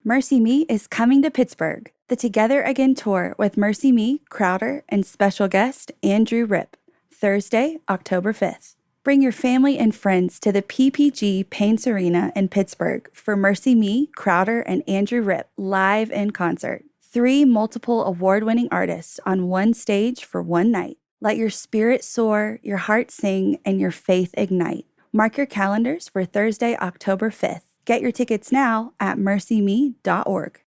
Mercy Me is coming to Pittsburgh. The Together Again tour with Mercy Me, Crowder, and special guest Andrew Ripp. Thursday, October 5th. Bring your family and friends to the PPG Paints Arena in Pittsburgh for Mercy Me, Crowder, and Andrew Ripp live in concert. 3 multiple award-winning artists on one stage for one night. Let your spirit soar, your heart sing, and your faith ignite. Mark your calendars for Thursday, October 5th. Get your tickets now at mercyme.org.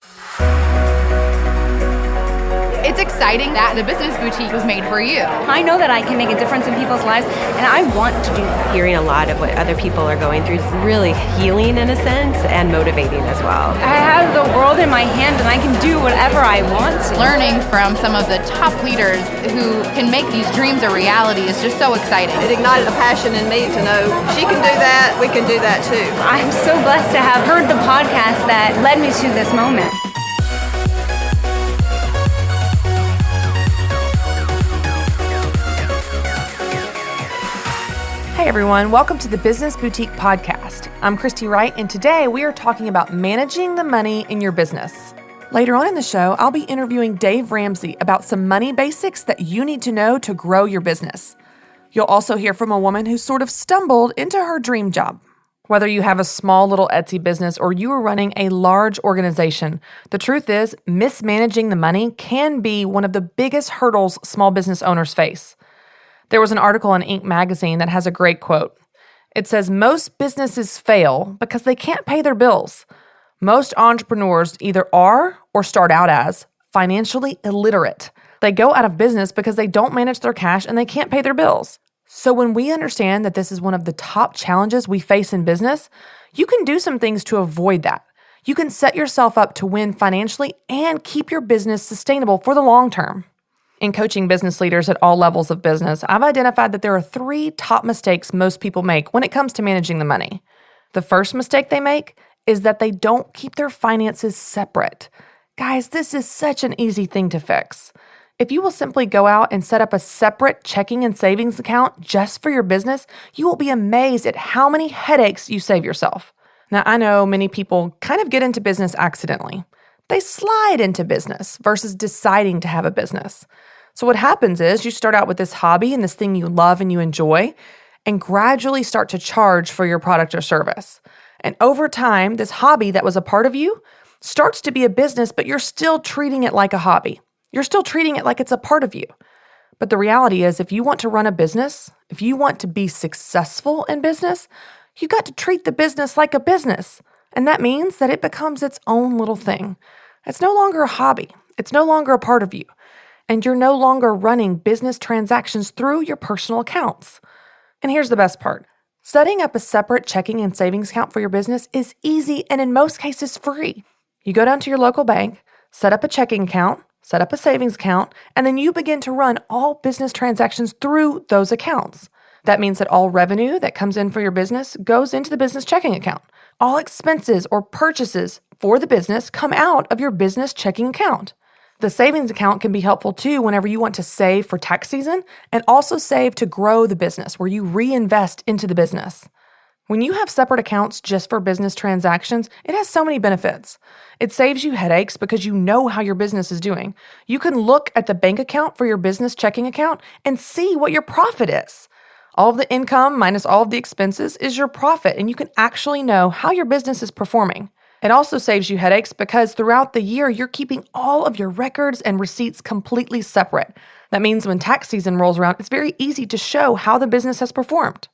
It's exciting that the business boutique was made for you. I know that I can make a difference in people's lives, and I want to do that. Hearing a lot of what other people are going through is really healing in a sense and motivating as well. I have the world in my hand, and I can do whatever I want to. Learning from some of the top leaders who can make these dreams a reality is just so exciting. It ignited a passion in me to know she can do that, we can do that too. I'm so blessed to have heard the podcast that led me to this moment. Hey everyone, welcome to the Business Boutique Podcast. I'm Christy Wright, and today we are talking about managing the money in your business. Later on in the show, I'll be interviewing Dave Ramsey about some money basics that you need to know to grow your business. You'll also hear from a woman who sort of stumbled into her dream job. Whether you have a small little Etsy business or you are running a large organization, the truth is mismanaging the money can be one of the biggest hurdles small business owners face. There was an article in Inc. magazine that has a great quote. It says, "Most businesses fail because they can't pay their bills. Most entrepreneurs either are or start out as financially illiterate. They go out of business because they don't manage their cash and they can't pay their bills." So when we understand that this is one of the top challenges we face in business, you can do some things to avoid that. You can set yourself up to win financially and keep your business sustainable for the long term. In coaching business leaders at all levels of business, I've identified that there are 3 top mistakes most people make when it comes to managing the money. The first mistake they make is that they don't keep their finances separate. Guys, this is such an easy thing to fix. If you will simply go out and set up a separate checking and savings account just for your business, you will be amazed at how many headaches you save yourself. Now, I know many people kind of get into business accidentally. They slide into business versus deciding to have a business. So what happens is you start out with this hobby and this thing you love and you enjoy, and gradually start to charge for your product or service. And over time, this hobby that was a part of you starts to be a business, but you're still treating it like a hobby. You're still treating it like it's a part of you. But the reality is, if you want to run a business, if you want to be successful in business, you got to treat the business like a business. And that means that it becomes its own little thing. It's no longer a hobby. It's no longer a part of you. And you're no longer running business transactions through your personal accounts. And here's the best part. Setting up a separate checking and savings account for your business is easy and in most cases free. You go down to your local bank, set up a checking account, set up a savings account, and then you begin to run all business transactions through those accounts. That means that all revenue that comes in for your business goes into the business checking account. All expenses or purchases for the business come out of your business checking account. The savings account can be helpful too whenever you want to save for tax season and also save to grow the business where you reinvest into the business. When you have separate accounts just for business transactions, it has so many benefits. It saves you headaches because you know how your business is doing. You can look at the bank account for your business checking account and see what your profit is. All of the income minus all of the expenses is your profit, and you can actually know how your business is performing. It also saves you headaches because throughout the year, you're keeping all of your records and receipts completely separate. That means when tax season rolls around, it's very easy to show how the business has performed.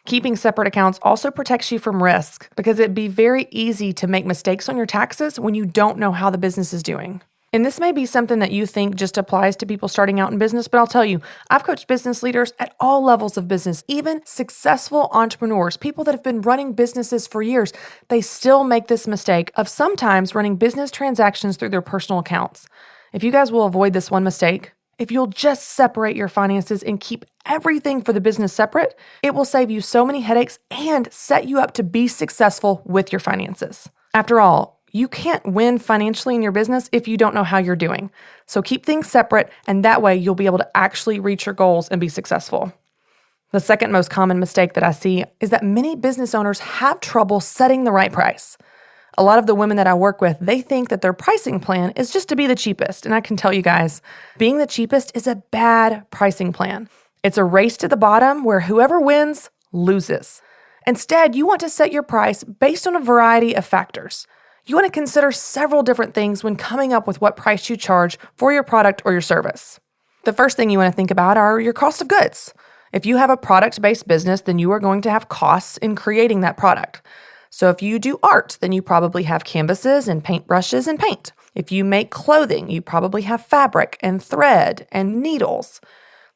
Keeping separate accounts also protects you from risk because it'd be very easy to make mistakes on your taxes when you don't know how the business is doing. And this may be something that you think just applies to people starting out in business, but I'll tell you, I've coached business leaders at all levels of business, even successful entrepreneurs, people that have been running businesses for years. They still make this mistake of sometimes running business transactions through their personal accounts. If you guys will avoid this one mistake, if you'll just separate your finances and keep everything for the business separate, it will save you so many headaches and set you up to be successful with your finances. After all, you can't win financially in your business if you don't know how you're doing. So keep things separate, and that way you'll be able to actually reach your goals and be successful. The second most common mistake that I see is that many business owners have trouble setting the right price. A lot of the women that I work with, they think that their pricing plan is just to be the cheapest. And I can tell you guys, being the cheapest is a bad pricing plan. It's a race to the bottom where whoever wins loses. Instead, you want to set your price based on a variety of factors. You want to consider several different things when coming up with what price you charge for your product or your service. The first thing you want to think about are your cost of goods. If you have a product-based business, then you are going to have costs in creating that product. So if you do art, then you probably have canvases and paintbrushes and paint. If you make clothing, you probably have fabric and thread and needles.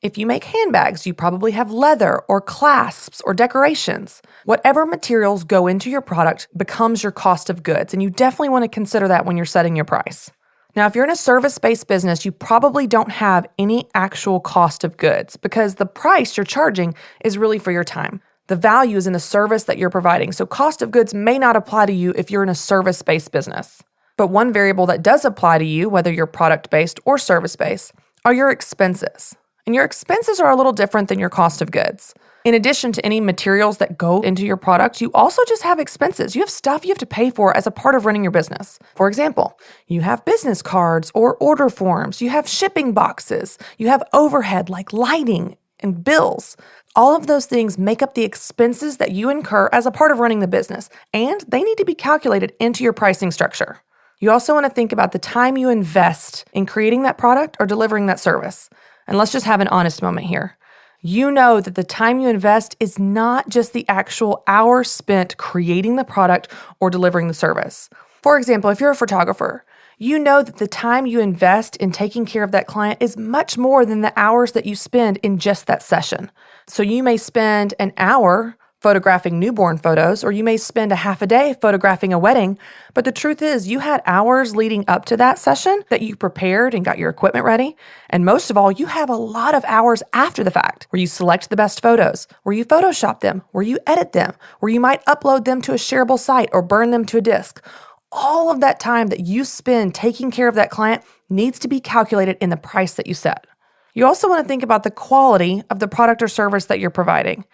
If you make handbags, you probably have leather or clasps or decorations. Whatever materials go into your product becomes your cost of goods, and you definitely want to consider that when you're setting your price. Now, if you're in a service-based business, you probably don't have any actual cost of goods because the price you're charging is really for your time. The value is in the service that you're providing, so cost of goods may not apply to you if you're in a service-based business. But one variable that does apply to you, whether you're product-based or service-based, are your expenses. And your expenses are a little different than your cost of goods. In addition to any materials that go into your product, you also just have expenses. You have stuff you have to pay for as a part of running your business. For example, you have business cards or order forms, you have shipping boxes, you have overhead like lighting and bills. All of those things make up the expenses that you incur as a part of running the business, and they need to be calculated into your pricing structure. You also want to think about the time you invest in creating that product or delivering that service. And let's just have an honest moment here. You know that the time you invest is not just the actual hours spent creating the product or delivering the service. For example, if you're a photographer, you know that the time you invest in taking care of that client is much more than the hours that you spend in just that session. So you may spend an hour photographing newborn photos, or you may spend a half a day photographing a wedding. But the truth is, you had hours leading up to that session that you prepared and got your equipment ready. And most of all, you have a lot of hours after the fact where you select the best photos, where you Photoshop them, where you edit them, where you might upload them to a shareable site or burn them to a disk. All of that time that you spend taking care of that client needs to be calculated in the price that you set. You also want to think about the quality of the product or service that you're providing.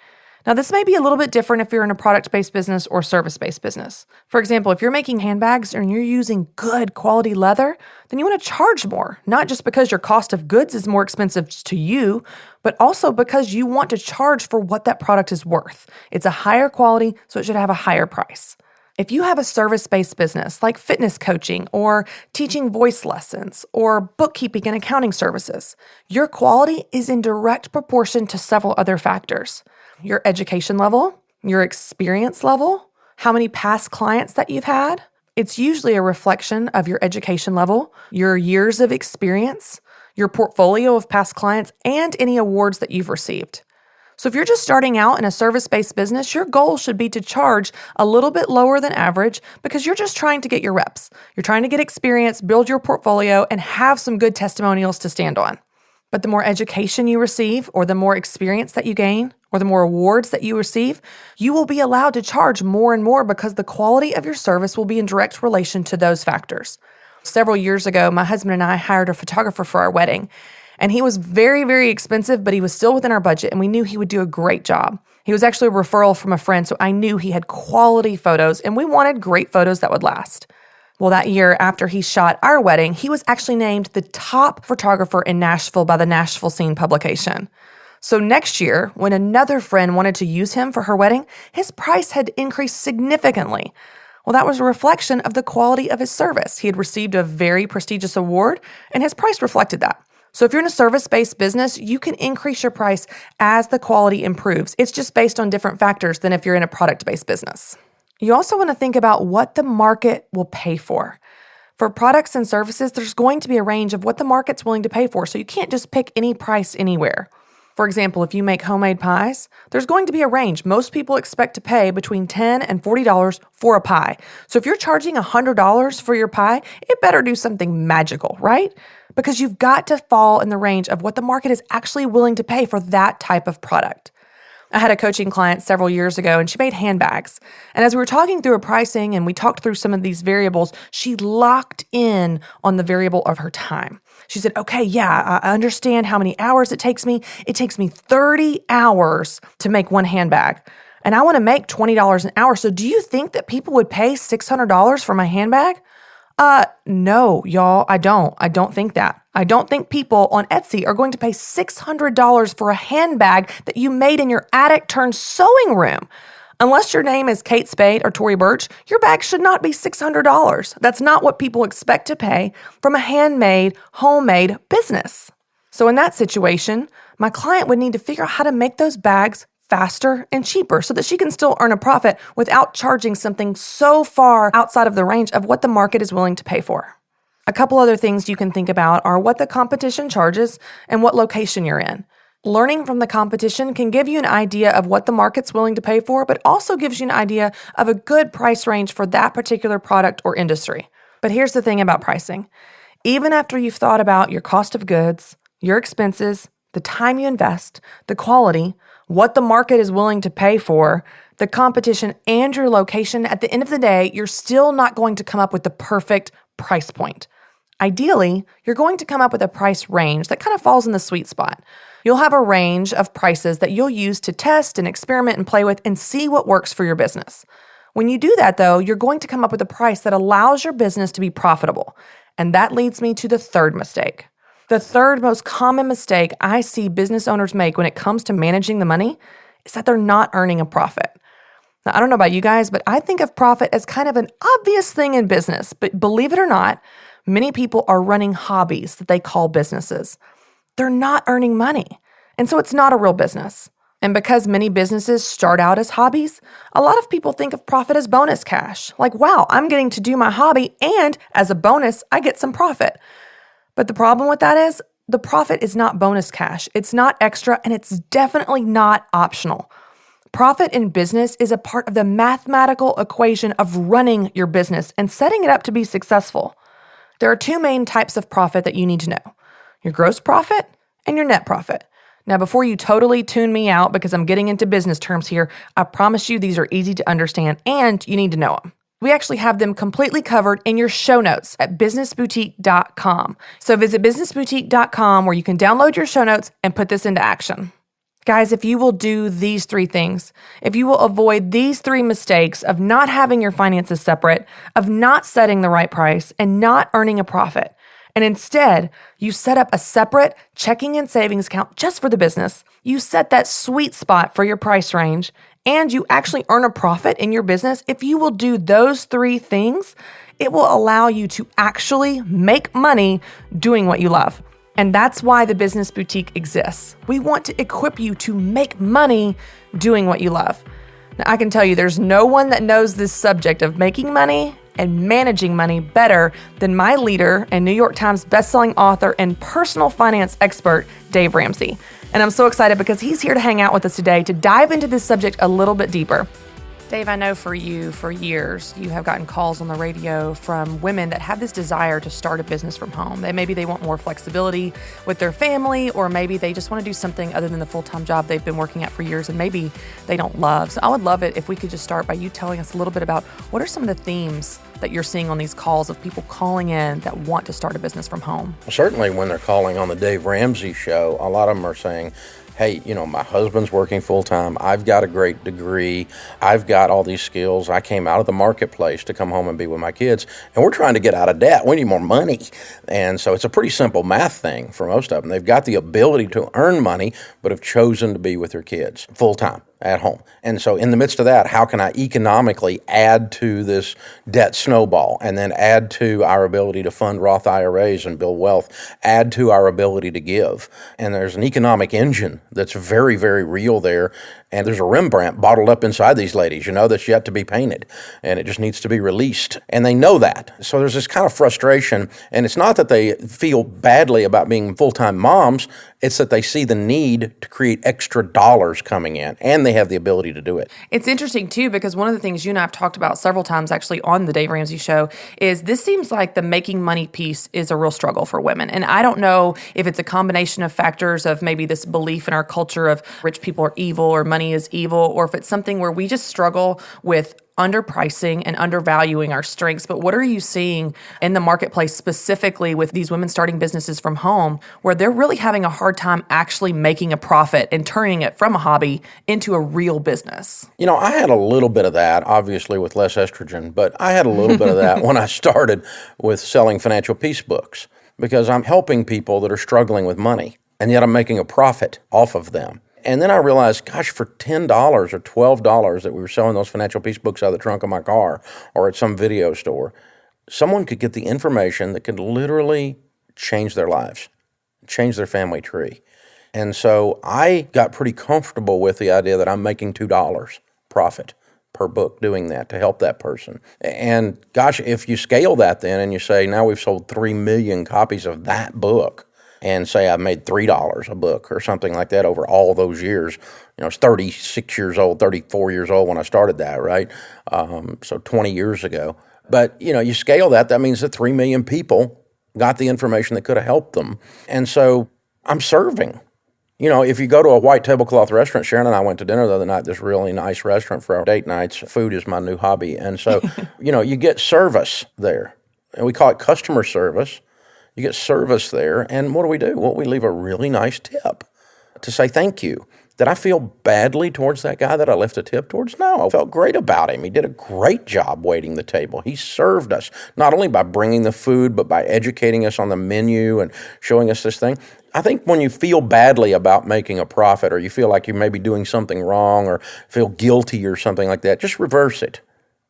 Now, this may be a little bit different if you're in a product-based business or service-based business. For example, if you're making handbags and you're using good quality leather, then you want to charge more, not just because your cost of goods is more expensive to you, but also because you want to charge for what that product is worth. It's a higher quality, so it should have a higher price. If you have a service-based business like fitness coaching or teaching voice lessons or bookkeeping and accounting services, your quality is in direct proportion to several other factors. Your education level, your experience level, how many past clients that you've had. It's usually a reflection of your education level, your years of experience, your portfolio of past clients, and any awards that you've received. So if you're just starting out in a service-based business, your goal should be to charge a little bit lower than average because you're just trying to get your reps. You're trying to get experience, build your portfolio, and have some good testimonials to stand on. But the more education you receive, or the more experience that you gain, or the more awards that you receive, you will be allowed to charge more and more because the quality of your service will be in direct relation to those factors. Several years ago, my husband and I hired a photographer for our wedding. And he was very, very expensive, but he was still within our budget, and we knew he would do a great job. He was actually a referral from a friend, so I knew he had quality photos, and we wanted great photos that would last. Well, that year after he shot our wedding, he was actually named the top photographer in Nashville by the Nashville Scene publication. So next year, when another friend wanted to use him for her wedding, his price had increased significantly. Well, that was a reflection of the quality of his service. He had received a very prestigious award, and his price reflected that. So if you're in a service-based business, you can increase your price as the quality improves. It's just based on different factors than if you're in a product-based business. You also want to think about what the market will pay for. For products and services, there's going to be a range of what the market's willing to pay for, so you can't just pick any price anywhere. For example, if you make homemade pies, there's going to be a range. Most people expect to pay between $10 and $40 for a pie. So if you're charging $100 for your pie, it better do something magical, right? Because you've got to fall in the range of what the market is actually willing to pay for that type of product. I had a coaching client several years ago, and she made handbags. And as we were talking through her pricing and we talked through some of these variables, she locked in on the variable of her time. She said, okay, yeah, I understand how many hours it takes me. It takes me 30 hours to make one handbag. and I want to make $20 an hour. So do you think that people would pay $600 for my handbag? No, y'all, I don't. I don't think that. I don't think people on Etsy are going to pay $600 for a handbag that you made in your attic turned sewing room. Unless your name is Kate Spade or Tory Burch, your bag should not be $600. That's not what people expect to pay from a handmade, homemade business. So in that situation, my client would need to figure out how to make those bags faster and cheaper so that she can still earn a profit without charging something so far outside of the range of what the market is willing to pay for. A couple other things you can think about are what the competition charges and what location you're in. Learning from the competition can give you an idea of what the market's willing to pay for, but also gives you an idea of a good price range for that particular product or industry. But here's the thing about pricing. Even after you've thought about your cost of goods, your expenses, the time you invest, the quality, what the market is willing to pay for, the competition, and your location, at the end of the day, you're still not going to come up with the perfect price point. Ideally, you're going to come up with a price range that kind of falls in the sweet spot. You'll have a range of prices that you'll use to test and experiment and play with and see what works for your business. When you do that, though, you're going to come up with a price that allows your business to be profitable. And that leads me to the third mistake. The third most common mistake I see business owners make when it comes to managing the money is that they're not earning a profit. Now, I don't know about you guys, but I think of profit as kind of an obvious thing in business. But believe it or not, many people are running hobbies that they call businesses. They're not earning money. And so it's not a real business. And because many businesses start out as hobbies, a lot of people think of profit as bonus cash. Like, wow, I'm getting to do my hobby, and as a bonus, I get some profit. But the problem with that is the profit is not bonus cash. It's not extra, and it's definitely not optional. Profit in business is a part of the mathematical equation of running your business and setting it up to be successful. There are two main types of profit that you need to know: your gross profit and your net profit. Now, before you totally tune me out because I'm getting into business terms here, I promise you these are easy to understand and you need to know them. We actually have them completely covered in your show notes at businessboutique.com. So visit businessboutique.com where you can download your show notes and put this into action. Guys, if you will do these three things, if you will avoid these three mistakes of not having your finances separate, of not setting the right price, and not earning a profit, and instead you set up a separate checking and savings account just for the business, you set that sweet spot for your price range, and you actually earn a profit in your business, if you will do those three things, it will allow you to actually make money doing what you love. And that's why the Business Boutique exists. We want to equip you to make money doing what you love. Now, I can tell you there's no one that knows this subject of making money and managing money better than my leader and New York Times bestselling author and personal finance expert, Dave Ramsey. And I'm so excited because he's here to hang out with us today to dive into this subject a little bit deeper. Dave, I know for you, for years, you have gotten calls on the radio from women that have this desire to start a business from home. Maybe they want more flexibility with their family, or maybe they just want to do something other than the full-time job they've been working at for years and maybe they don't love. So I would love it if we could just start by you telling us a little bit about what are some of the themes that you're seeing on these calls of people calling in that want to start a business from home? Certainly when they're calling on the Dave Ramsey show, a lot of them are saying, hey, my husband's working full-time. I've got a great degree. I've got all these skills. I came out of the marketplace to come home and be with my kids, and we're trying to get out of debt. We need more money. And so it's a pretty simple math thing for most of them. They've got the ability to earn money, but have chosen to be with their kids full-time at home. And so in the midst of that, how can I economically add to this debt snowball, and then add to our ability to fund Roth IRAs and build wealth, add to our ability to give? And there's an economic engine that's very, very real there. And there's a Rembrandt bottled up inside these ladies, that's yet to be painted, and it just needs to be released. And they know that. So there's this kind of frustration, and it's not that they feel badly about being full-time moms, it's that they see the need to create extra dollars coming in, and they have the ability to do it. It's interesting, too, because one of the things you and I have talked about several times actually on the Dave Ramsey show is this seems like the making money piece is a real struggle for women. And I don't know if it's a combination of factors of maybe this belief in our culture of rich people are evil or money is evil, or if it's something where we just struggle with underpricing and undervaluing our strengths. But what are you seeing in the marketplace specifically with these women starting businesses from home where they're really having a hard time actually making a profit and turning it from a hobby into a real business? I had a little bit of that, obviously with less estrogen, but I had a little bit of that when I started with selling financial peace books, because I'm helping people that are struggling with money, and yet I'm making a profit off of them. And then I realized, gosh, for $10 or $12 that we were selling those financial peace books out of the trunk of my car or at some video store, someone could get the information that could literally change their lives, change their family tree. And so I got pretty comfortable with the idea that I'm making $2 profit per book doing that to help that person. And gosh, if you scale that then and you say, now we've sold 3 million copies of that book, and say I made $3 a book or something like that over all those years. I was 36 years old, 34 years old when I started that, right? So 20 years ago. But, you scale that means that 3 million people got the information that could have helped them. And so I'm serving. If you go to a white tablecloth restaurant, Sharon and I went to dinner the other night, this really nice restaurant for our date nights. Food is my new hobby. And so, you get service there. And we call it customer service. You get service there, and what do? Well, we leave a really nice tip to say thank you. Did I feel badly towards that guy that I left a tip towards? No, I felt great about him. He did a great job waiting the table. He served us, not only by bringing the food, but by educating us on the menu and showing us this thing. I think when you feel badly about making a profit, or you feel like you may be doing something wrong, or feel guilty or something like that, just reverse it.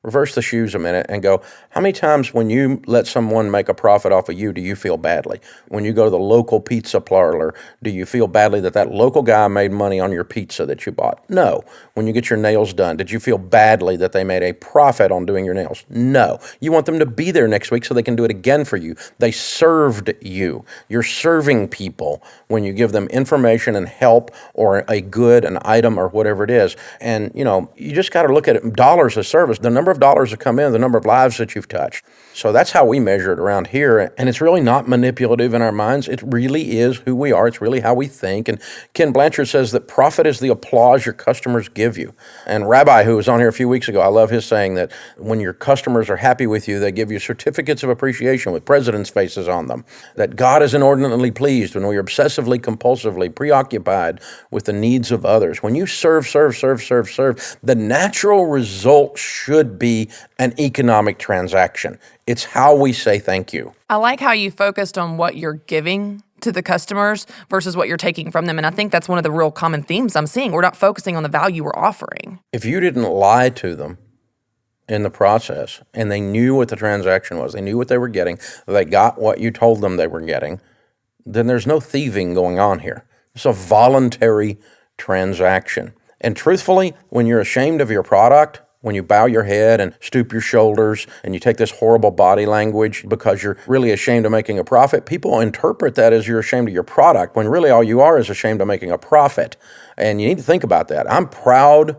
Reverse the shoes a minute and go, how many times when you let someone make a profit off of you, do you feel badly? When you go to the local pizza parlor, do you feel badly that local guy made money on your pizza that you bought? No. When you get your nails done, did you feel badly that they made a profit on doing your nails? No. You want them to be there next week so they can do it again for you. They served you. You're serving people when you give them information and help or a good, an item or whatever it is. And, you just got to look at it, dollars as service. The number of dollars that come in, the number of lives that you've touched. So that's how we measure it around here. And it's really not manipulative in our minds. It really is who we are. It's really how we think. And Ken Blanchard says that profit is the applause your customers give you. And Rabbi, who was on here a few weeks ago, I love his saying that when your customers are happy with you, they give you certificates of appreciation with presidents' faces on them. That God is inordinately pleased when we are obsessively, compulsively preoccupied with the needs of others. When you serve, the natural result should be an economic transaction. It's how we say thank you. I like how you focused on what you're giving to the customers versus what you're taking from them. And I think that's one of the real common themes I'm seeing. We're not focusing on the value we're offering. If you didn't lie to them in the process and they knew what the transaction was, they knew what they were getting, they got what you told them they were getting, then there's no thieving going on here. It's a voluntary transaction. And truthfully, when you're ashamed of your product, when you bow your head and stoop your shoulders and you take this horrible body language because you're really ashamed of making a profit, people interpret that as you're ashamed of your product, when really all you are is ashamed of making a profit. And you need to think about that. I'm proud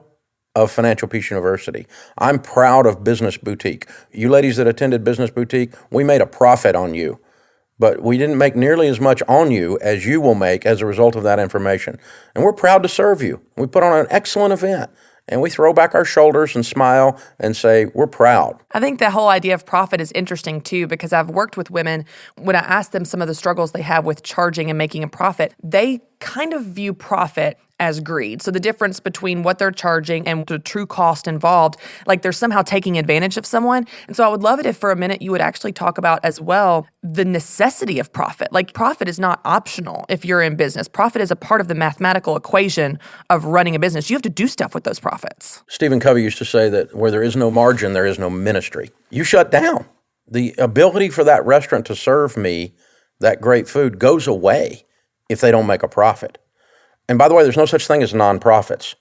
of Financial Peace University. I'm proud of Business Boutique. You ladies that attended Business Boutique, we made a profit on you. But we didn't make nearly as much on you as you will make as a result of that information. And we're proud to serve you. We put on an excellent event. And we throw back our shoulders and smile and say, we're proud. I think the whole idea of profit is interesting too, because I've worked with women. When I ask them some of the struggles they have with charging and making a profit, they kind of view profit as greed. So the difference between what they're charging and the true cost involved, like they're somehow taking advantage of someone. And so I would love it if for a minute you would actually talk about as well the necessity of profit. Like profit is not optional if you're in business. Profit is a part of the mathematical equation of running a business. You have to do stuff with those profits. Stephen Covey used to say that where there is no margin, there is no ministry. You shut down. The ability for that restaurant to serve me that great food goes away if they don't make a profit. And by the way, there's no such thing as nonprofits.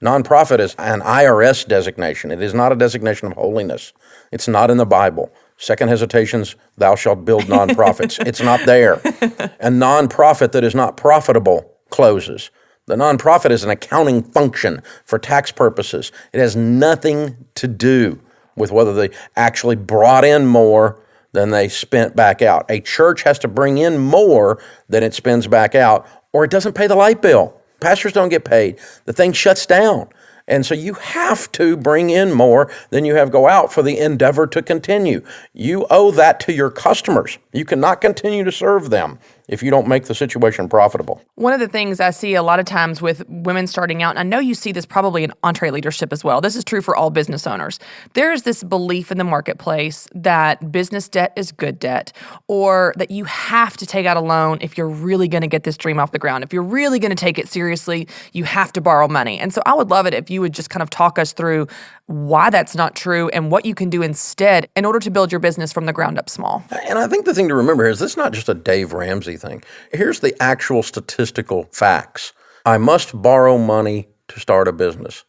Nonprofit is an IRS designation. It is not a designation of holiness. It's not in the Bible. Second Hesitations, thou shalt build nonprofits. It's not there. A nonprofit that is not profitable closes. The nonprofit is an accounting function for tax purposes. It has nothing to do with whether they actually brought in more than they spent back out. A church has to bring in more than it spends back out, or it doesn't pay the light bill. Pastors don't get paid. The thing shuts down. And so you have to bring in more than you have go out for the endeavor to continue. You owe that to your customers. You cannot continue to serve them if you don't make the situation profitable. One of the things I see a lot of times with women starting out, and I know you see this probably in entree leadership as well, this is true for all business owners, there is this belief in the marketplace that business debt is good debt, or that you have to take out a loan if you're really going to get this dream off the ground. If you're really going to take it seriously, you have to borrow money. And so I would love it if you would just kind of talk us through why that's not true and what you can do instead in order to build your business from the ground up small. And I think the thing to remember here is this is not just a Dave Ramsey thing. Here's the actual statistical facts. I must borrow money to start a business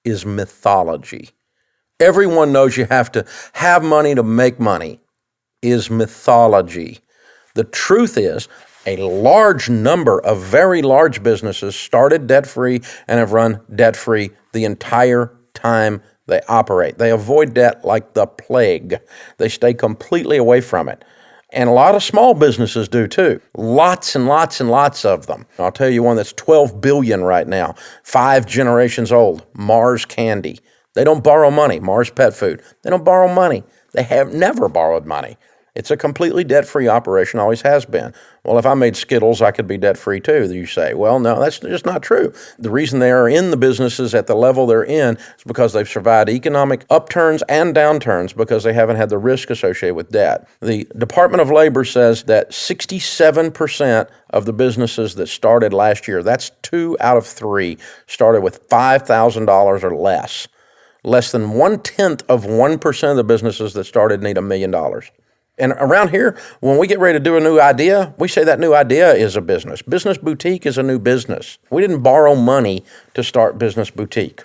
is mythology. Everyone knows you have to have money to make money is mythology. The truth is, a large number of very large businesses started debt-free and have run debt-free the entire time they operate. They avoid debt like the plague. They stay completely away from it. And a lot of small businesses do too. Lots and lots and lots of them. I'll tell you one that's 12 billion right now, 5 generations old, Mars Candy. They don't borrow money. Mars Pet Food. They don't borrow money. They have never borrowed money. It's a completely debt-free operation, always has been. Well, if I made Skittles, I could be debt-free too, you say. Well, no, that's just not true. The reason they are in the businesses at the level they're in is because they've survived economic upturns and downturns because they haven't had the risk associated with debt. The Department of Labor says that 67% of the businesses that started last year, that's 2 out of 3, started with $5,000 or less. Less than 0.1% of the businesses that started need $1 million. And around here, when we get ready to do a new idea, we say that new idea is a business. Business Boutique is a new business. We didn't borrow money to start Business Boutique.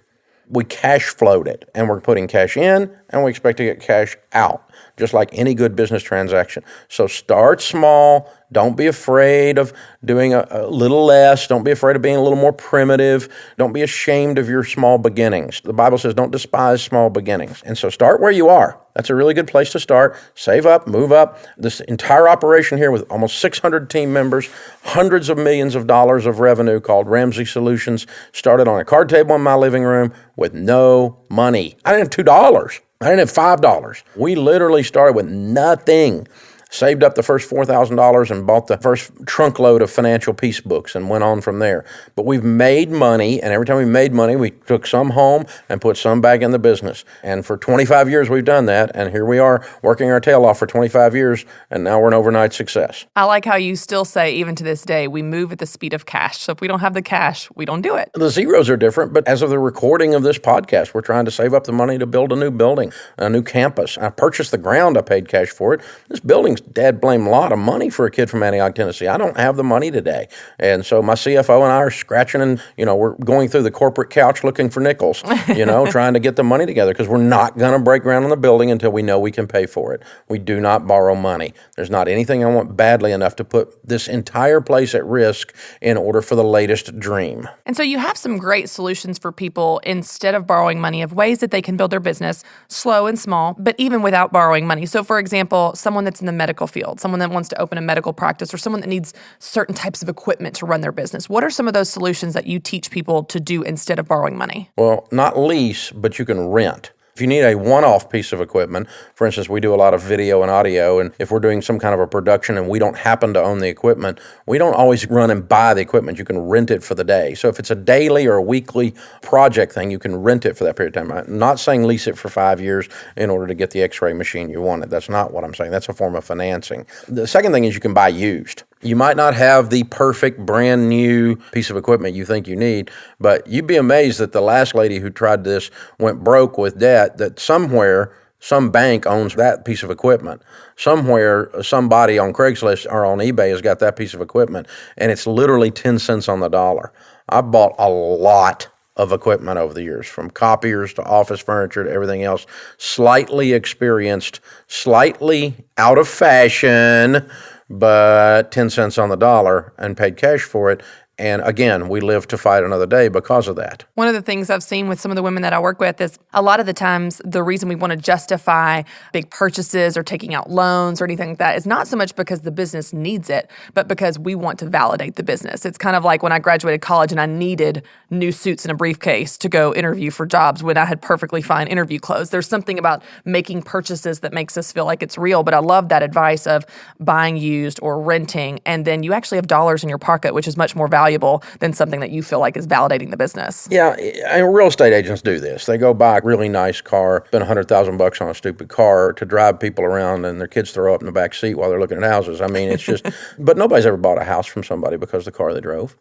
We cash flowed it, and we're putting cash in, and we expect to get cash out, just like any good business transaction. So start small. Don't be afraid of doing a little less. Don't be afraid of being a little more primitive. Don't be ashamed of your small beginnings. The Bible says don't despise small beginnings. And so start where you are. That's a really good place to start. Save up, move up. This entire operation here with almost 600 team members, hundreds of millions of dollars of revenue called Ramsey Solutions, started on a card table in my living room with no money. I didn't have $2. I didn't have $5. We literally started with nothing. Saved up the first $4,000 and bought the first trunk load of financial piece books and went on from there. But we've made money, and every time we made money, we took some home and put some back in the business. And for 25 years, we've done that, and here we are working our tail off for 25 years, and now we're an overnight success. I like how you still say, even to this day, we move at the speed of cash. So if we don't have the cash, we don't do it. The zeros are different, but as of the recording of this podcast, we're trying to save up the money to build a new building, a new campus. I purchased the ground. I paid cash for it. This building's dad blame a lot of money for a kid from Antioch, Tennessee. I don't have the money today. And so my CFO and I are scratching and, we're going through the corporate couch looking for nickels, trying to get the money together because we're not going to break ground on the building until we know we can pay for it. We do not borrow money. There's not anything I want badly enough to put this entire place at risk in order for the latest dream. And so you have some great solutions for people instead of borrowing money of ways that they can build their business slow and small, but even without borrowing money. So for example, someone that's in the medical field, someone that wants to open a medical practice, or someone that needs certain types of equipment to run their business. What are some of those solutions that you teach people to do instead of borrowing money? Well, not lease, but you can rent. If you need a one-off piece of equipment, for instance, we do a lot of video and audio, and if we're doing some kind of a production and we don't happen to own the equipment, we don't always run and buy the equipment. You can rent it for the day. So if it's a daily or a weekly project thing, you can rent it for that period of time. I'm not saying lease it for 5 years in order to get the x-ray machine you wanted. That's not what I'm saying. That's a form of financing. The second thing is you can buy used. You might not have the perfect brand new piece of equipment you think you need, but you'd be amazed that the last lady who tried this went broke with debt, that somewhere some bank owns that piece of equipment. Somewhere somebody on Craigslist or on eBay has got that piece of equipment, and it's literally 10 cents on the dollar. I bought a lot of equipment over the years, from copiers to office furniture to everything else. Slightly experienced, slightly out of fashion, but 10 cents on the dollar, and paid cash for it. And again, we live to fight another day because of that. One of the things I've seen with some of the women that I work with is a lot of the times the reason we want to justify big purchases or taking out loans or anything like that is not so much because the business needs it, but because we want to validate the business. It's kind of like when I graduated college and I needed new suits and a briefcase to go interview for jobs when I had perfectly fine interview clothes. There's something about making purchases that makes us feel like it's real, but I love that advice of buying used or renting, and then you actually have dollars in your pocket, which is much more valuable than something that you feel like is validating the business. Yeah, and real estate agents do this. They go buy a really nice car, spend $100,000 on a stupid car to drive people around, and their kids throw up in the back seat while they're looking at houses. I mean, it's just, but nobody's ever bought a house from somebody because of the car they drove.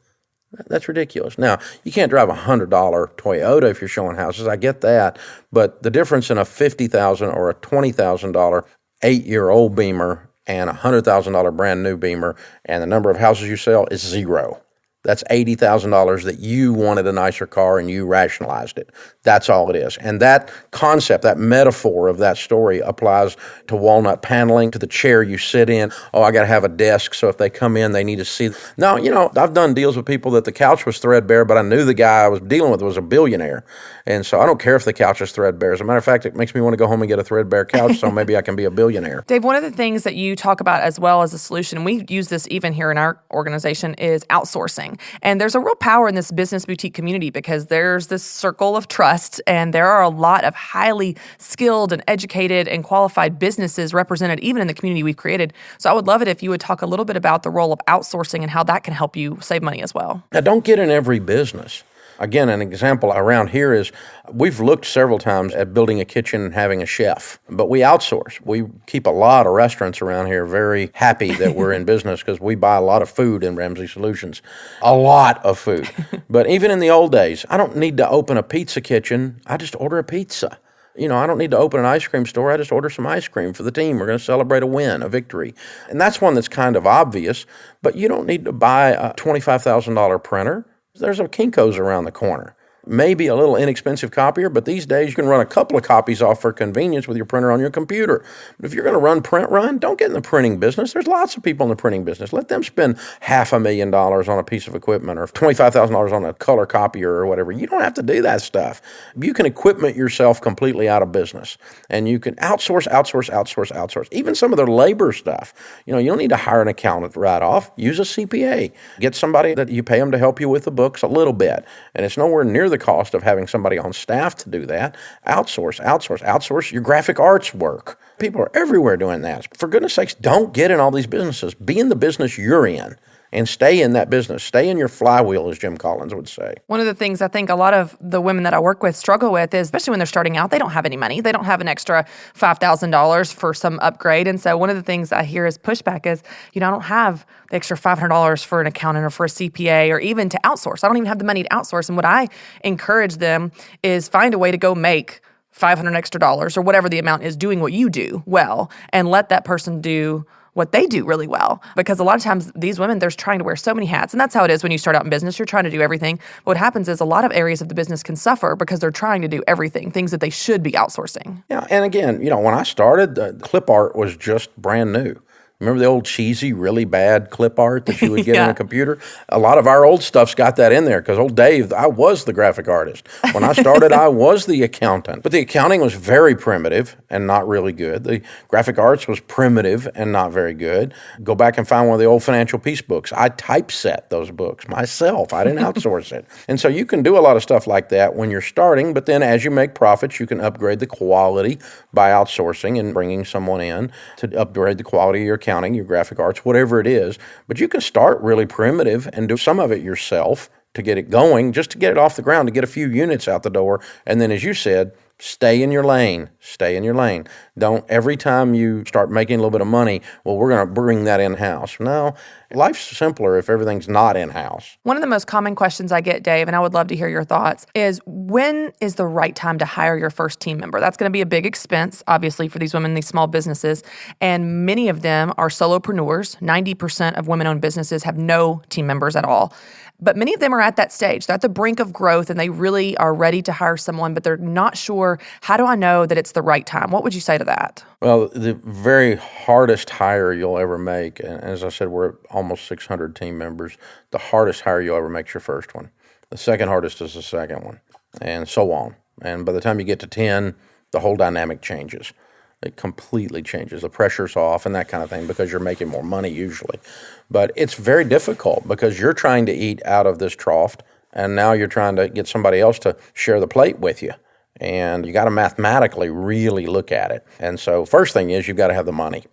That's ridiculous. Now, you can't drive a $100 Toyota if you're showing houses. I get that. But the difference in a $50,000 or a $20,000 8-year-old Beamer and a $100,000 brand new Beamer and the number of houses you sell is zero. That's $80,000 that you wanted a nicer car and you rationalized it. That's all it is. And that concept, that metaphor of that story applies to walnut paneling, to the chair you sit in. Oh, I got to have a desk so if they come in, they need to see. No, I've done deals with people that the couch was threadbare, but I knew the guy I was dealing with was a billionaire. And so I don't care if the couch is threadbare. As a matter of fact, it makes me want to go home and get a threadbare couch so maybe I can be a billionaire. Dave, one of the things that you talk about as well as a solution, and we use this even here in our organization, is outsourcing. And there's a real power in this business boutique community because there's this circle of trust, and there are a lot of highly skilled and educated and qualified businesses represented even in the community we've created. So I would love it if you would talk a little bit about the role of outsourcing and how that can help you save money as well. Now, don't get in every business. Again, an example around here is we've looked several times at building a kitchen and having a chef, but we outsource. We keep a lot of restaurants around here very happy that we're in business because we buy a lot of food in Ramsey Solutions, a lot of food. But even in the old days, I don't need to open a pizza kitchen. I just order a pizza. I don't need to open an ice cream store. I just order some ice cream for the team. We're going to celebrate a win, a victory. And that's one that's kind of obvious, but you don't need to buy a $25,000 printer. There's a Kinko's around the corner. Maybe a little inexpensive copier, but these days you can run a couple of copies off for convenience with your printer on your computer. But if you're going to run print run, don't get in the printing business. There's lots of people in the printing business. Let them spend $500,000 on a piece of equipment or $25,000 on a color copier or whatever. You don't have to do that stuff. You can equipment yourself completely out of business, and you can outsource. Even some of their labor stuff. You don't need to hire an accountant right off. Use a CPA. Get somebody that you pay them to help you with the books a little bit, and it's nowhere near the cost of having somebody on staff to do that. Outsource your graphic arts work. People are everywhere doing that. For goodness sakes, don't get in all these businesses. Be in the business you're in and stay in that business. Stay in your flywheel, as Jim Collins would say. One of the things I think a lot of the women that I work with struggle with is, especially when they're starting out, they don't have any money. They don't have an extra $5,000 for some upgrade. And so one of the things I hear as pushback is, I don't have the extra $500 for an accountant or for a CPA or even to outsource. I don't even have the money to outsource. And what I encourage them is find a way to go make $500 extra or whatever the amount is doing what you do well, and let that person do what they do really well. Because a lot of times these women, they're trying to wear so many hats. And that's how it is when you start out in business. You're trying to do everything. But what happens is a lot of areas of the business can suffer because they're trying to do everything, things that they should be outsourcing. Yeah, and again, when I started, the clip art was just brand new. Remember the old cheesy, really bad clip art that you would get on a computer? A lot of our old stuff's got that in there because old Dave, I was the graphic artist. When I started, I was the accountant. But the accounting was very primitive and not really good. The graphic arts was primitive and not very good. Go back and find one of the old Financial Peace books. I typeset those books myself. I didn't outsource it. And so you can do a lot of stuff like that when you're starting, but then as you make profits, you can upgrade the quality by outsourcing and bringing someone in to upgrade the quality of your accounting, your graphic arts, whatever it is. But you can start really primitive and do some of it yourself to get it going, just to get it off the ground, to get a few units out the door. And then, as you said, stay in your lane. Stay in your lane. Don't, every time you start making a little bit of money, well, we're going to bring that in-house. No, life's simpler if everything's not in-house. One of the most common questions I get, Dave, and I would love to hear your thoughts, is when is the right time to hire your first team member? That's going to be a big expense, obviously, for these women, these small businesses. And many of them are solopreneurs. 90% of women-owned businesses have no team members at all. But many of them are at that stage. They're at the brink of growth and they really are ready to hire someone, but they're not sure, how do I know that it's the right time? What would you say to that? Well, the very hardest hire you'll ever make, and as I said, we're at almost 600 team members, the hardest hire you'll ever make is your first one. The second hardest is the second one, and so on. And by the time you get to 10, the whole dynamic changes. It completely changes. The pressure's off and that kind of thing because you're making more money usually. But it's very difficult because you're trying to eat out of this trough and now you're trying to get somebody else to share the plate with you. And you got to mathematically really look at it. And so first thing is you've got to have the money.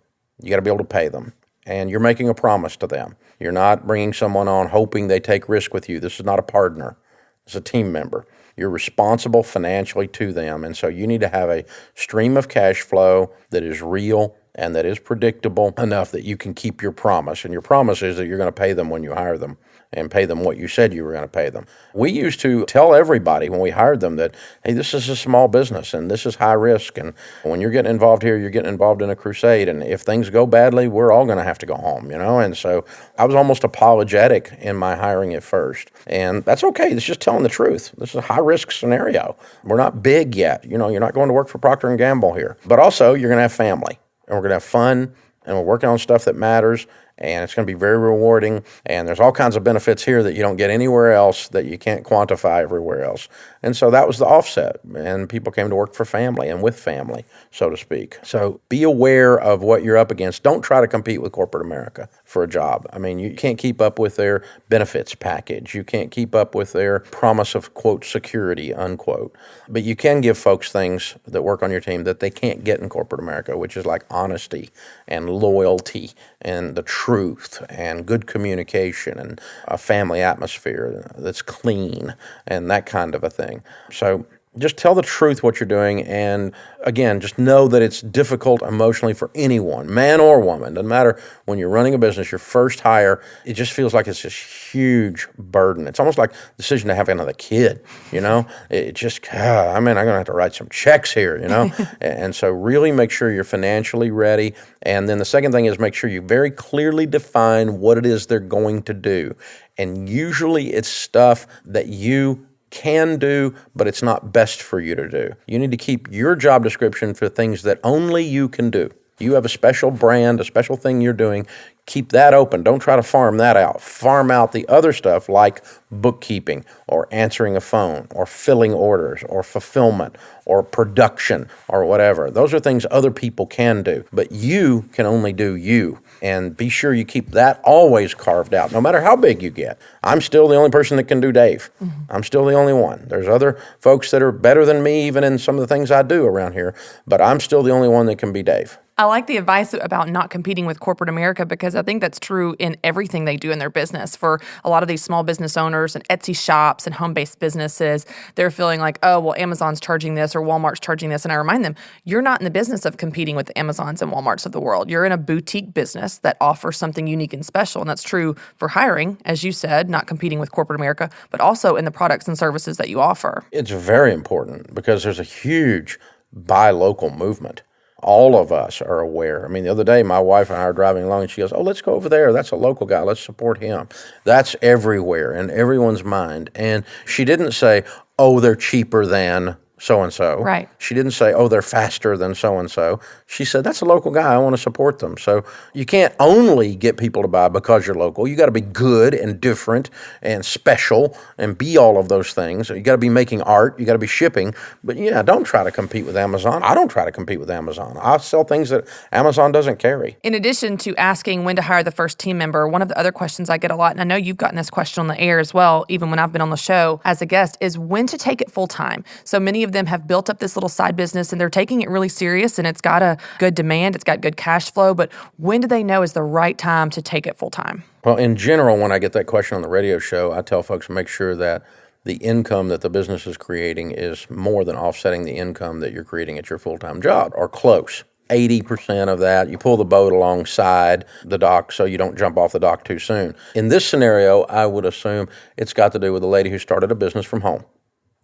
You got to be able to pay them. And you're making a promise to them. You're not bringing someone on hoping they take risk with you. This is not a partner. It's a team member. You're responsible financially to them, and so you need to have a stream of cash flow that is real and that is predictable enough that you can keep your promise. And your promise is that you're going to pay them when you hire them and pay them what you said you were going to pay them. We used to tell everybody when we hired them that, hey, this is a small business and this is high risk. And when you're getting involved here, you're getting involved in a crusade. And if things go badly, we're all going to have to go home, you know? And so I was almost apologetic in my hiring at first. And that's okay. It's just telling the truth. This is a high risk scenario. We're not big yet. You know, you're not going to work for Procter & Gamble here. But also, you're going to have family. And we're going to have fun. And we're working on stuff that matters. And it's going to be very rewarding, and there's all kinds of benefits here that you don't get anywhere else that you can't quantify everywhere else. And so that was the offset, and people came to work for family and with family, so to speak. So be aware of what you're up against. Don't try to compete with corporate America for a job. I mean, you can't keep up with their benefits package. You can't keep up with their promise of, quote, security, unquote. But you can give folks things that work on your team that they can't get in corporate America, which is like honesty and loyalty and the truth and good communication and a family atmosphere that's clean and that kind of a thing. So just tell the truth what you're doing, and again, just know that it's difficult emotionally for anyone, man or woman. Doesn't matter. When you're running a business, your first hire, it just feels like it's this huge burden. It's almost like the decision to have another kid, you know? It just, I'm going to have to write some checks here, you know? And so really make sure you're financially ready. And then the second thing is make sure you very clearly define what it is they're going to do. And usually it's stuff that you can do, but it's not best for you to do. You need to keep your job description for things that only you can do. You have a special brand, a special thing you're doing. Keep that open. Don't try to farm that out. Farm out the other stuff like bookkeeping or answering a phone or filling orders or fulfillment or production or whatever. Those are things other people can do, but you can only do you. And be sure you keep that always carved out, no matter how big you get. I'm still the only person that can do Dave. I'm still the only one. There's other folks that are better than me even in some of the things I do around here, but I'm still the only one that can be Dave. I like the advice about not competing with corporate America because I think that's true in everything they do in their business. For a lot of these small business owners and Etsy shops and home-based businesses, they're feeling like, oh, well, Amazon's charging this or Walmart's charging this. And I remind them, you're not in the business of competing with the Amazons and Walmarts of the world. You're in a boutique business that offers something unique and special. And that's true for hiring, as you said, not competing with corporate America, but also in the products and services that you offer. It's very important because there's a huge buy local movement. All of us are aware. I mean, the other day, my wife and I are driving along, and she goes, oh, let's go over there. That's a local guy. Let's support him. That's everywhere in everyone's mind. And she didn't say, oh, they're cheaper than so-and-so. Right. She didn't say, oh, they're faster than so-and-so. She said, that's a local guy. I want to support them. So you can't only get people to buy because you're local. You got to be good and different and special and be all of those things. You got to be making art. You got to be shipping. But yeah, don't try to compete with Amazon. I don't try to compete with Amazon. I sell things that Amazon doesn't carry. In addition to asking when to hire the first team member, one of the other questions I get a lot, and I know you've gotten this question on the air as well, even when I've been on the show as a guest, is when to take it full time. So many of them have built up this little side business and they're taking it really serious and it's got a good demand, it's got good cash flow, but when do they know is the right time to take it full time? Well, in general, when I get that question on the radio show, I tell folks to make sure that the income that the business is creating is more than offsetting the income that you're creating at your full-time job, or close. 80% of that, you pull the boat alongside the dock so you don't jump off the dock too soon. In this scenario, I would assume it's got to do with a lady who started a business from home.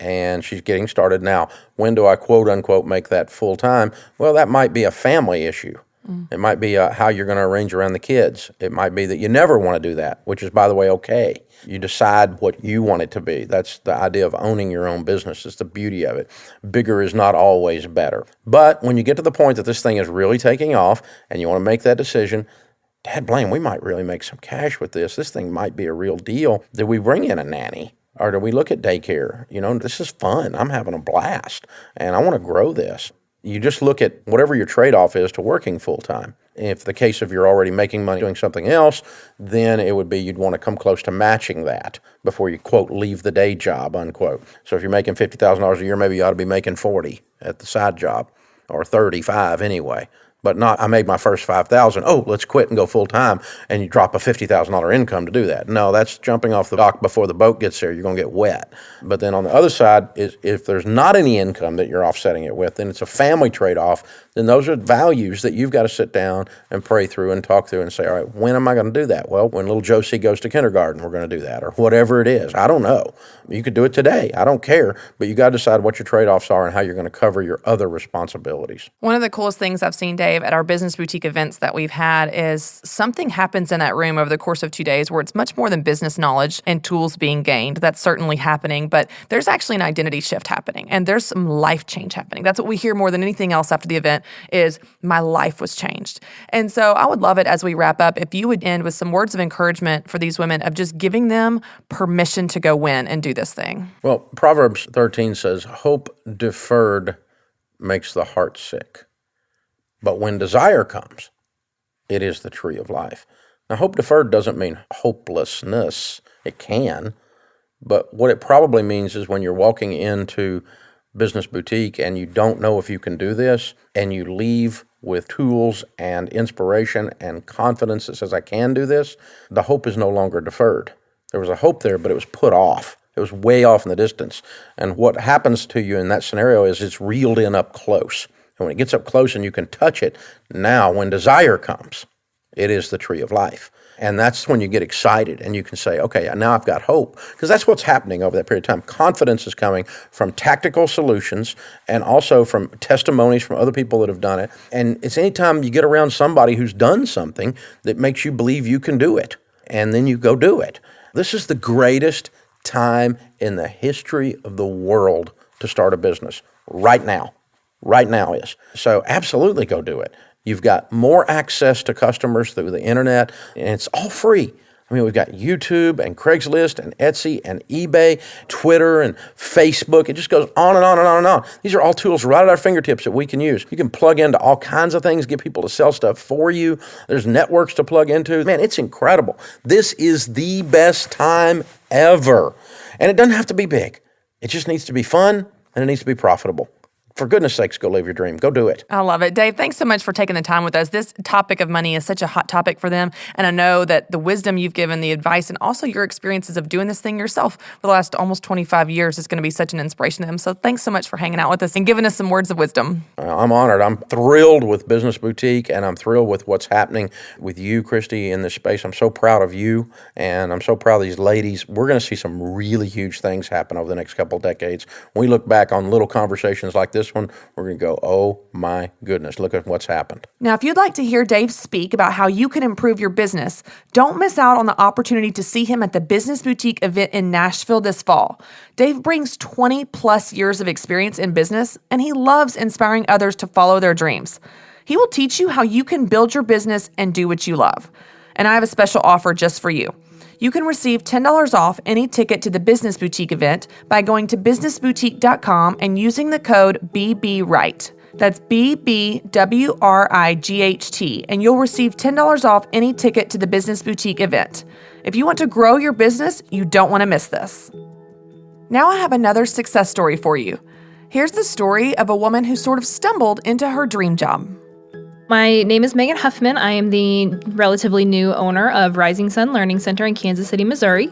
And she's getting started now. When do I, quote unquote, make that full time? Well, that might be a family issue. It might be how you're going to arrange around the kids. It might be that you never want to do that, which is, by the way, okay. You decide what you want it to be. That's the idea of owning your own business. It's the beauty of it. Bigger is not always better. But when you get to the point that this thing is really taking off and you want to make that decision, Dad blame, we might really make some cash with this. This thing might be a real deal. Do we bring in a nanny? Or do we look at daycare? This is fun. I'm having a blast, and I want to grow this. You just look at whatever your trade-off is to working full-time. If the case of you're already making money doing something else, then it would be you'd want to come close to matching that before you, quote, leave the day job, unquote. So if you're making $50,000 a year, maybe you ought to be making 40 at the side job, or 35 anyway. But not, I made my first $5,000. Oh, let's quit and go full time, and you drop a $50,000 income to do that. No, that's jumping off the dock before the boat gets there. You're going to get wet. But then on the other side, is if there's not any income that you're offsetting it with, then it's a family trade-off. Then those are values that you've got to sit down and pray through and talk through and say, all right, when am I going to do that? Well, when little Josie goes to kindergarten, we're going to do that, or whatever it is. I don't know. You could do it today. I don't care. But you got to decide what your trade-offs are and how you're going to cover your other responsibilities. One of the coolest things I've seen, Dave, at our Business Boutique events that we've had is something happens in that room over the course of 2 days where it's much more than business knowledge and tools being gained. That's certainly happening, but there's actually an identity shift happening, and there's some life change happening. That's what we hear more than anything else after the event is, my life was changed. And so I would love it as we wrap up if you would end with some words of encouragement for these women of just giving them permission to go win and do this thing. Well, Proverbs 13 says, hope deferred makes the heart sick. But when desire comes, it is the tree of life. Now, hope deferred doesn't mean hopelessness. It can. But what it probably means is when you're walking into Business Boutique and you don't know if you can do this, and you leave with tools and inspiration and confidence that says, I can do this, the hope is no longer deferred. There was a hope there, but it was put off. It was way off in the distance. And what happens to you in that scenario is it's reeled in up close. And when it gets up close and you can touch it, now when desire comes, it is the tree of life. And that's when you get excited and you can say, okay, now I've got hope. Because that's what's happening over that period of time. Confidence is coming from tactical solutions and also from testimonies from other people that have done it. And it's anytime you get around somebody who's done something that makes you believe you can do it. And then you go do it. This is the greatest time in the history of the world to start a business. Right now. Right now is. So absolutely go do it. You've got more access to customers through the internet, and it's all free. I mean, we've got YouTube and Craigslist and Etsy and eBay, Twitter and Facebook. It just goes on and on and on and on. These are all tools right at our fingertips that we can use. You can plug into all kinds of things, get people to sell stuff for you. There's networks to plug into. Man, it's incredible. This is the best time ever. And it doesn't have to be big. It just needs to be fun, and it needs to be profitable. For goodness sakes, go live your dream. Go do it. I love it. Dave, thanks so much for taking the time with us. This topic of money is such a hot topic for them. And I know that the wisdom you've given, the advice, and also your experiences of doing this thing yourself for the last almost 25 years is going to be such an inspiration to them. So thanks so much for hanging out with us and giving us some words of wisdom. I'm honored. I'm thrilled with Business Boutique, and I'm thrilled with what's happening with you, Christy, in this space. I'm so proud of you, and I'm so proud of these ladies. We're going to see some really huge things happen over the next couple of decades. When we look back on little conversations like this one, we're going to go, oh my goodness, look at what's happened. Now, if you'd like to hear Dave speak about how you can improve your business, don't miss out on the opportunity to see him at the Business Boutique event in Nashville this fall. Dave brings 20 plus years of experience in business, and he loves inspiring others to follow their dreams. He will teach you how you can build your business and do what you love. And I have a special offer just for you. You can receive $10 off any ticket to the Business Boutique event by going to businessboutique.com and using the code BBWright. That's BBWRIGHT, and you'll receive $10 off any ticket to the Business Boutique event. If you want to grow your business, you don't want to miss this. Now I have another success story for you. Here's the story of a woman who sort of stumbled into her dream job. My name is Megan Huffman. I am the relatively new owner of Rising Sun Learning Center in Kansas City, Missouri.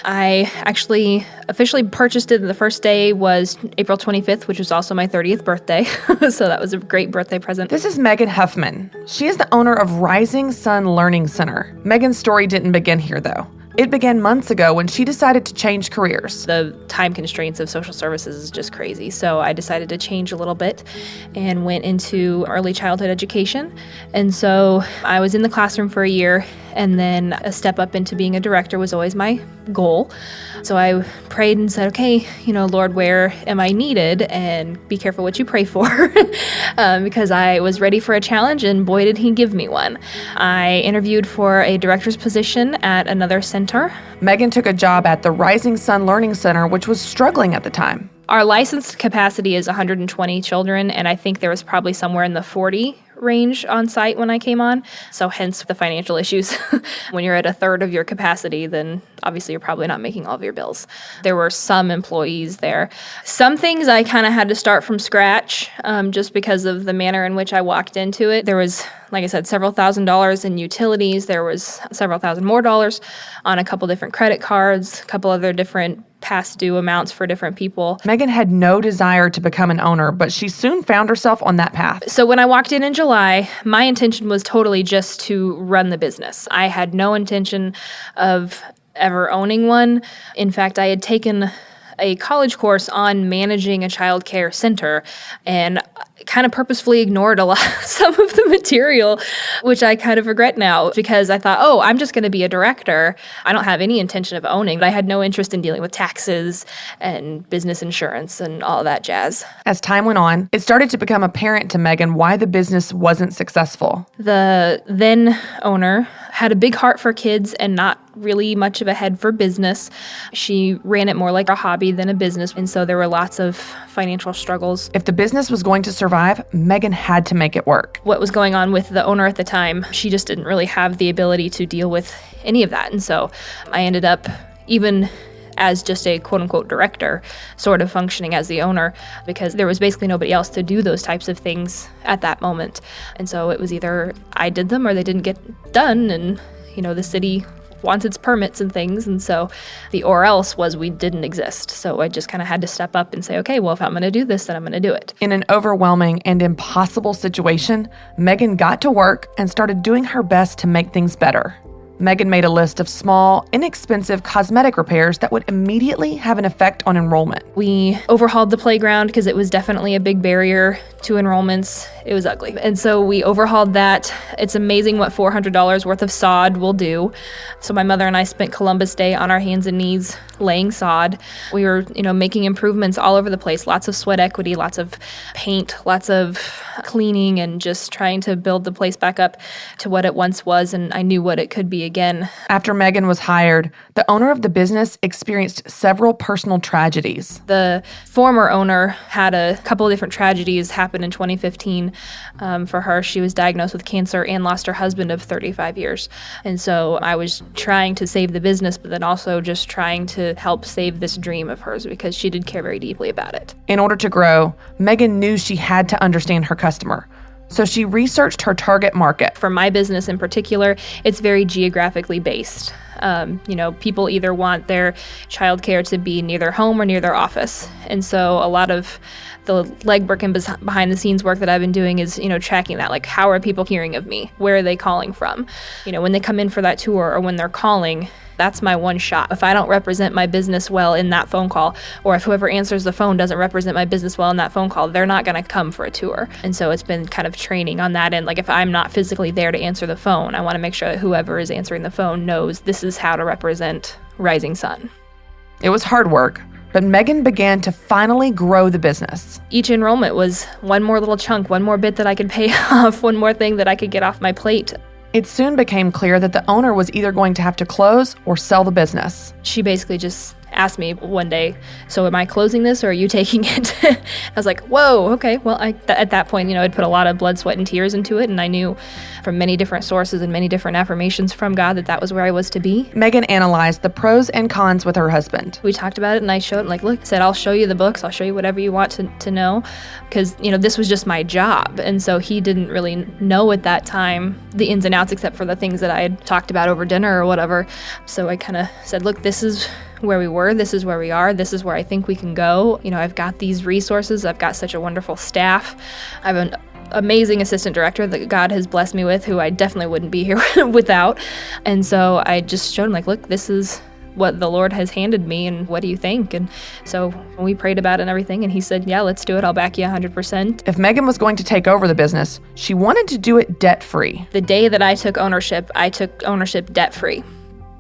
I actually officially purchased it. The first day was April 25th, which was also my 30th birthday. So that was a great birthday present. This is Megan Huffman. She is the owner of Rising Sun Learning Center. Megan's story didn't begin here, though. It began months ago when she decided to change careers. The time constraints of social services is just crazy. So I decided to change a little bit and went into early childhood education. And so I was in the classroom for a year, and then a step up into being a director was always my goal. So I prayed and said, okay, Lord, where am I needed? And be careful what you pray for, because I was ready for a challenge, and boy, did he give me one. I interviewed for a director's position at another center. Megan took a job at the Rising Sun Learning Center, which was struggling at the time. Our licensed capacity is 120 children, and I think there was probably somewhere in the 40 range on site when I came on. So hence the financial issues. When you're at a third of your capacity, then obviously you're probably not making all of your bills. There were some employees there. Some things I kind of had to start from scratch, just because of the manner in which I walked into it. There was, like I said, several $1,000s in utilities. There was several thousand more dollars on a couple different credit cards, a couple other different past due amounts for different people. Megan had no desire to become an owner, but she soon found herself on that path. So when I walked in July, my intention was totally just to run the business. I had no intention of ever owning one. In fact, I had taken a college course on managing a child care center and kind of purposefully ignored some of the material, which I kind of regret now, because I thought, I'm just going to be a director. I don't have any intention of owning, but I had no interest in dealing with taxes and business insurance and all of that jazz. As time went on, it started to become apparent to Megan why the business wasn't successful. The then owner had a big heart for kids and not really much of a head for business. She ran it more like a hobby than a business, and so there were lots of financial struggles. If the business was going to survive, Megan had to make it work. What was going on with the owner at the time, she just didn't really have the ability to deal with any of that, and so I ended up, even as just a quote-unquote director, sort of functioning as the owner, because there was basically nobody else to do those types of things at that moment. And so it was either I did them or they didn't get done, and the city wants its permits and things, and so the or else was we didn't exist. So I just kind of had to step up and say, okay, well, if I'm going to do this, then I'm going to do it. In an overwhelming and impossible situation, Megan got to work and started doing her best to make things better. Megan made a list of small, inexpensive cosmetic repairs that would immediately have an effect on enrollment. We overhauled the playground because it was definitely a big barrier to enrollments. It was ugly. And so we overhauled that. It's amazing what $400 worth of sod will do. So my mother and I spent Columbus Day on our hands and knees laying sod. We were, making improvements all over the place. Lots of sweat equity, lots of paint, lots of cleaning, and just trying to build the place back up to what it once was. And I knew what it could be again. After Megan was hired, the owner of the business experienced several personal tragedies. The former owner had a couple of different tragedies happen in 2015 for her. She was diagnosed with cancer and lost her husband of 35 years. And so I was trying to save the business, but then also just trying to help save this dream of hers because she did care very deeply about it. In order to grow, Megan knew she had to understand her customer. So she researched her target market. For my business in particular, it's very geographically based. People either want their childcare to be near their home or near their office. And so a lot of the legwork and behind the scenes work that I've been doing is, tracking that. Like, how are people hearing of me? Where are they calling from? When they come in for that tour or when they're calling, that's my one shot. If I don't represent my business well in that phone call, or if whoever answers the phone doesn't represent my business well in that phone call, they're not going to come for a tour. And so it's been kind of training on that end. Like, if I'm not physically there to answer the phone, I want to make sure that whoever is answering the phone knows this is how to represent Rising Sun. It was hard work, but Megan began to finally grow the business. Each enrollment was one more little chunk, one more bit that I could pay off, one more thing that I could get off my plate. It soon became clear that the owner was either going to have to close or sell the business. She basically just asked me one day, so am I closing this or are you taking it? I was like, whoa, okay. Well, at that point, I'd put a lot of blood, sweat, and tears into it, and I knew from many different sources and many different affirmations from God that was where I was to be. Megan analyzed the pros and cons with her husband. We talked about it, and I showed him, look, I said, I'll show you the books, I'll show you whatever you want to know, because, this was just my job, and so he didn't really know at that time the ins and outs except for the things that I had talked about over dinner or whatever. So I kind of said, look, this is where we were, this is where we are, this is where I think we can go. I've got these resources, I've got such a wonderful staff, I have an amazing assistant director that God has blessed me with, who I definitely wouldn't be here without. And so I just showed him, like, look, this is what the Lord has handed me, and what do you think? And so we prayed about it and everything, and he said, yeah, let's do it. I'll back you 100%. If Megan was going to take over the business, she wanted to do it debt-free. The day that I took ownership debt-free.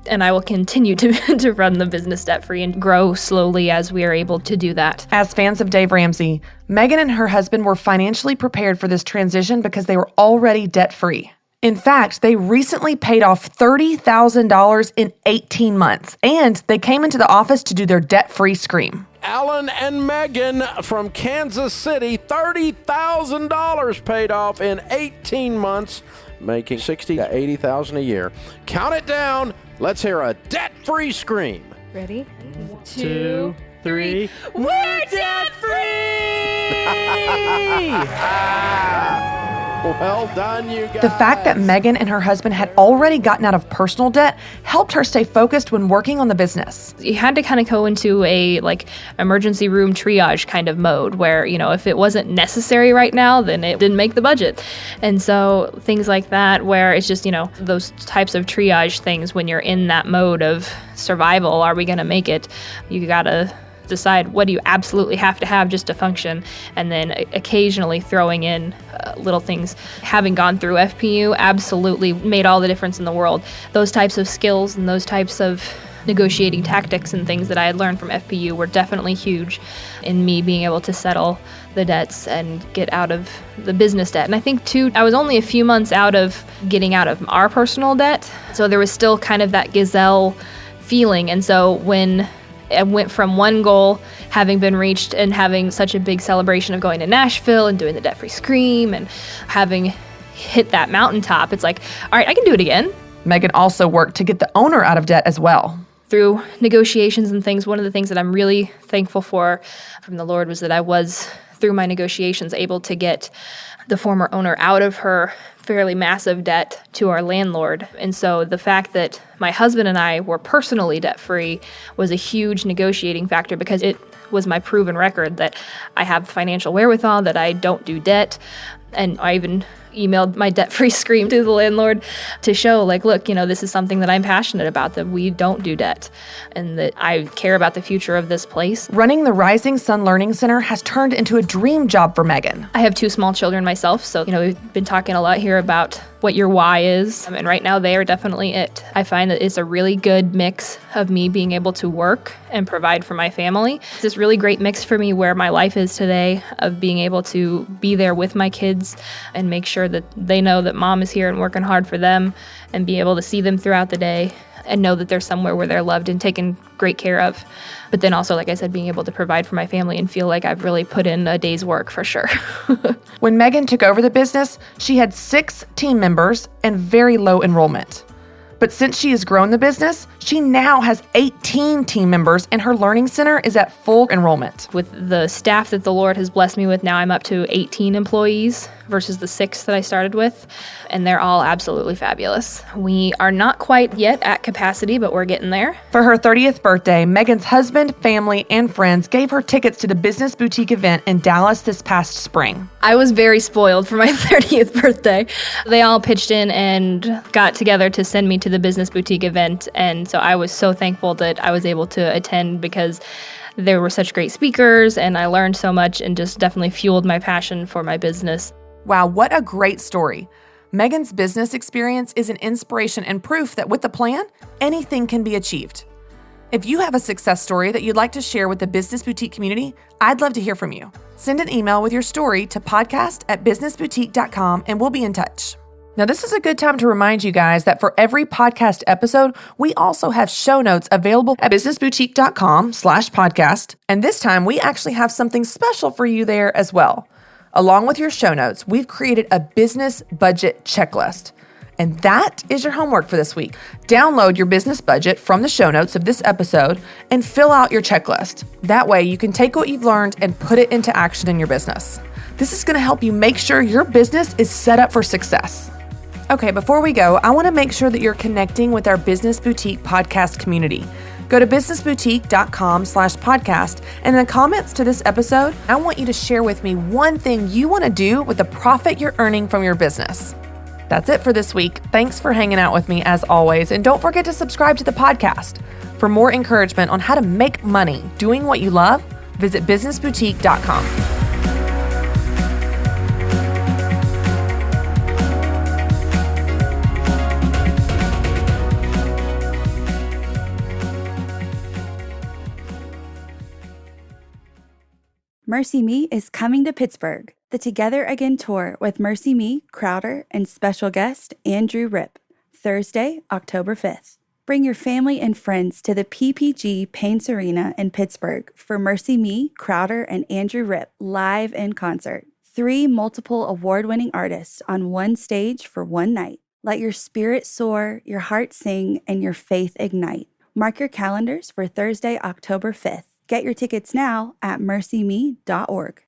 And I will continue to run the business debt-free and grow slowly as we are able to do that. As fans of Dave Ramsey, Megan and her husband were financially prepared for this transition because they were already debt-free. In fact, they recently paid off $30,000 in 18 months, and they came into the office to do their debt-free scream. Alan and Megan from Kansas City, $30,000 paid off in 18 months, making $60,000 to $80,000 a year. Count it down. Let's hear a debt-free scream. Ready? 2, 3. We're debt-free! Well done, you guys. The fact that Megan and her husband had already gotten out of personal debt helped her stay focused when working on the business. You had to kind of go into a emergency room triage kind of mode where, if it wasn't necessary right now, then it didn't make the budget. And so things like that, where it's just, those types of triage things when you're in that mode of survival, are we going to make it? You got to decide what do you absolutely have to have just to function, and then occasionally throwing in little things. Having gone through FPU absolutely made all the difference in the world. Those types of skills and those types of negotiating tactics and things that I had learned from FPU were definitely huge in me being able to settle the debts and get out of the business debt. And I think too, I was only a few months out of getting out of our personal debt, so there was still kind of that gazelle feeling. And so when I went from one goal having been reached and having such a big celebration of going to Nashville and doing the debt-free scream and having hit that mountaintop, it's like, all right, I can do it again. Megan also worked to get the owner out of debt as well. Through negotiations and things, one of the things that I'm really thankful for from the Lord was that I was, through my negotiations, able to get the former owner out of her fairly massive debt to our landlord. And so the fact that my husband and I were personally debt-free was a huge negotiating factor, because it was my proven record that I have financial wherewithal, that I don't do debt. And I even emailed my debt-free scream to the landlord to show, look, this is something that I'm passionate about, that we don't do debt and that I care about the future of this place. Running the Rising Sun Learning Center has turned into a dream job for Megan. I have 2 small children myself, so, we've been talking a lot here about what your why is, and right now they are definitely it. I find that it's a really good mix of me being able to work and provide for my family. It's this really great mix for me where my life is today, of being able to be there with my kids and make sure that they know that mom is here and working hard for them, and be able to see them throughout the day and know that they're somewhere where they're loved and taken great care of. But then also, like I said, being able to provide for my family and feel like I've really put in a day's work for sure. When Megan took over the business, she had 6 team members and very low enrollment. But since she has grown the business, she now has 18 team members, and her learning center is at full enrollment. With the staff that the Lord has blessed me with, now I'm up to 18 employees versus the 6 that I started with, and they're all absolutely fabulous. We are not quite yet at capacity, but we're getting there. For her 30th birthday, Megan's husband, family, and friends gave her tickets to the Business Boutique event in Dallas this past spring. I was very spoiled for my 30th birthday. They all pitched in and got together to send me to the Business Boutique event, and so I was so thankful that I was able to attend, because there were such great speakers and I learned so much, and just definitely fueled my passion for my business. Wow, what a great story. Megan's business experience is an inspiration and proof that with a plan, anything can be achieved. If you have a success story that you'd like to share with the Business Boutique community, I'd love to hear from you. Send an email with your story to podcast@businessboutique.com and we'll be in touch. Now, this is a good time to remind you guys that for every podcast episode, we also have show notes available at businessboutique.com/podcast. And this time, we actually have something special for you there as well. Along with your show notes, we've created a business budget checklist. And that is your homework for this week. Download your business budget from the show notes of this episode and fill out your checklist. That way, you can take what you've learned and put it into action in your business. This is going to help you make sure your business is set up for success. Okay, before we go, I want to make sure that you're connecting with our Business Boutique podcast community. Go to businessboutique.com/podcast, and in the comments to this episode, I want you to share with me one thing you want to do with the profit you're earning from your business. That's it for this week. Thanks for hanging out with me as always, and don't forget to subscribe to the podcast. For more encouragement on how to make money doing what you love, visit businessboutique.com. Mercy Me is coming to Pittsburgh. The Together Again tour with Mercy Me, Crowder, and special guest Andrew Ripp, Thursday, October 5th. Bring your family and friends to the PPG Paints Arena in Pittsburgh for Mercy Me, Crowder, and Andrew Ripp live in concert. 3 multiple award-winning artists on one stage for one night. Let your spirit soar, your heart sing, and your faith ignite. Mark your calendars for Thursday, October 5th. Get your tickets now at mercyme.org.